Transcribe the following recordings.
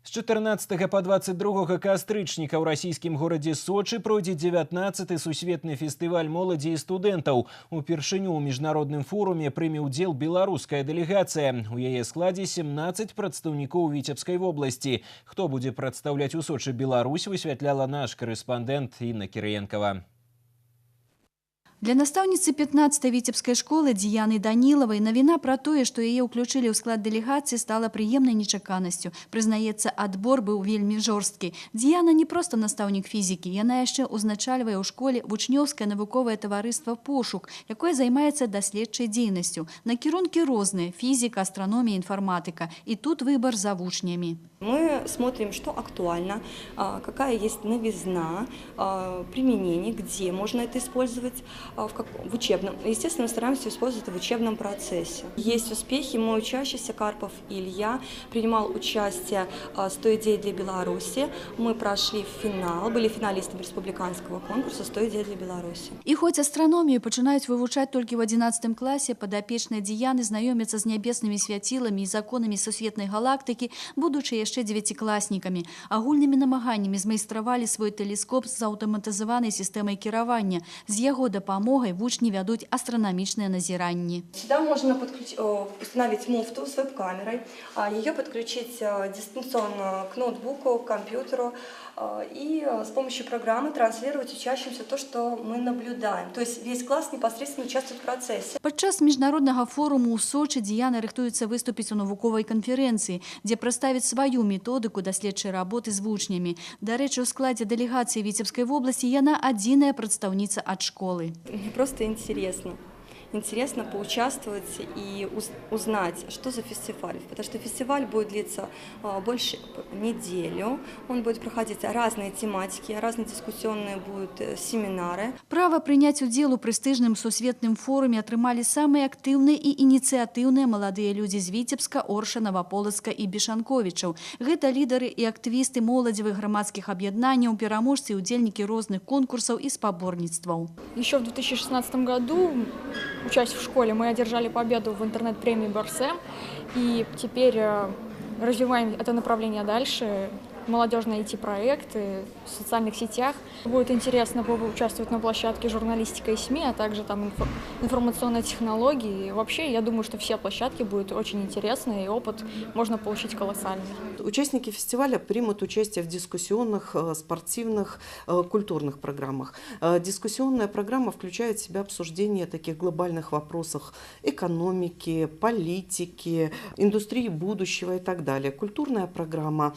З 14 по 22 кастрычніка ў расійскім горадзе Сочы пройдзе 19-й сусветны фестываль моладзі і студэнтаў. Упершыню ў міжнародным форуме прыме ўдзел беларуская дэлегацыя. У яе складзе 17 прадстаўнікоў Віцебскай вобласці. Хто будзе прадстаўляць у Сочы Беларусь, высвятляла наш корэспандэнт Інна Кірыенкова. Для настаўніцы 15-й віцебскай школы Дзіяны Данілавай навіна пра тое, што яе ўключылі ў склад дэлегацыі, стала прыемнай нечаканасцю. Прызнаецца, адбор быў вельмі жорсткі. Дзіяна не проста настаўнік фізікі, яна яшчэ ўзначальвае ў школе вучнёўскае навуковае таварыства «Пошук», якое займаецца даследчай дзейнасцю. Накірункі розныя – фізіка, астраномія, інфарматыка. І тут выбор за вучнямі. Мы смотрим, что актуально, какая есть новизна, применение, где можно это использовать в учебном. Естественно, стараемся использовать это в учебном процессе. Есть успехи. Мой учащийся Карпов Илья принимал участие «100 идей для Беларуси». Мы прошли финал, были финалистами республиканского конкурса «100 идей для Беларуси». І хоць астраномію пачынаюць вывучаць толькі ў 11 класе, падапечныя Дзіяны знаёмяцца з нябеснымі свяціламі і законамі сусветнай галактыкі, будучы яшчэ дзевяцікласнікамі. Агульнымі намаганнямі змайстравалі свой тэлескоп з аўтаматызаванай сістэмай кіравання. З яго дапамогай вучні вядуць астранамічныя назіранні. Сюда можно установить муфту с веб-камерой, ее подключить дистанционно к ноутбуку, к компьютеру и с помощью программы транслировать учащимся то, что мы наблюдаем. То есть весь класс непосредственно участвует в процессе. Падчас міжнароднага форуму ў Сочы Дзіяна рыхтуецца выступіць у навуковай канферэнцыі, дзе прадставіць сваю методыку даследчай работы з вучнямі. Дарэчы, у складзе дэлегацыі Віцебскай вобласці яна адзіная прадстаўніца ад школы. Мне просто интересно. Интересно поучаствовать и узнать, что за фестиваль. Потому что фестиваль будет длиться больше неделю. Он будет проходить разные тематики, разные дискуссионные будут семинары. Права прыняць удзел у прэстыжным сусветным форуме атрымалі самыя актыўныя і ініцыятыўныя маладыя людзі з Віцебска, Орша, Новополоцка і Бешанковічаў. Гэта лідары і актывісты моладзевых грамадскіх аб'яднанняў, пераможцы і удзельнікі розных конкурсаў і спаборніцтваў. Еще в 2016 году, учась в школе, мы одержали победу в интернет-премии «Барсэм», и теперь развиваем это направление дальше. Молодежные IT-проекты в социальных сетях. Будет интересно поучаствовать на площадке журналистика и СМИ, а также там информационные технологии. И вообще, я думаю, что все площадки будут очень интересны, и опыт можно получить колоссальный. Участники фестиваля примут участие в дискуссионных, спортивных, культурных программах. Дискуссионная программа включает в себя обсуждение таких глобальных вопросов экономики, политики, индустрии будущего и так далее. Культурная программа,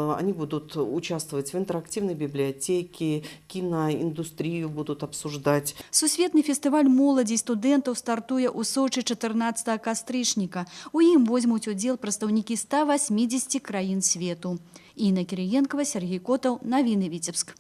они будут участвовать в интерактивной библиотеке, киноиндустрию будут обсуждать. Сусветны фестываль моладзі і студэнтаў стартуе ў Сочы 14 кастрычніка. У ім возьмуць удзел прадстаўнікі 180 краін свету. Інна Кірыенкова, Сергей Котаў, навіны Віцебск.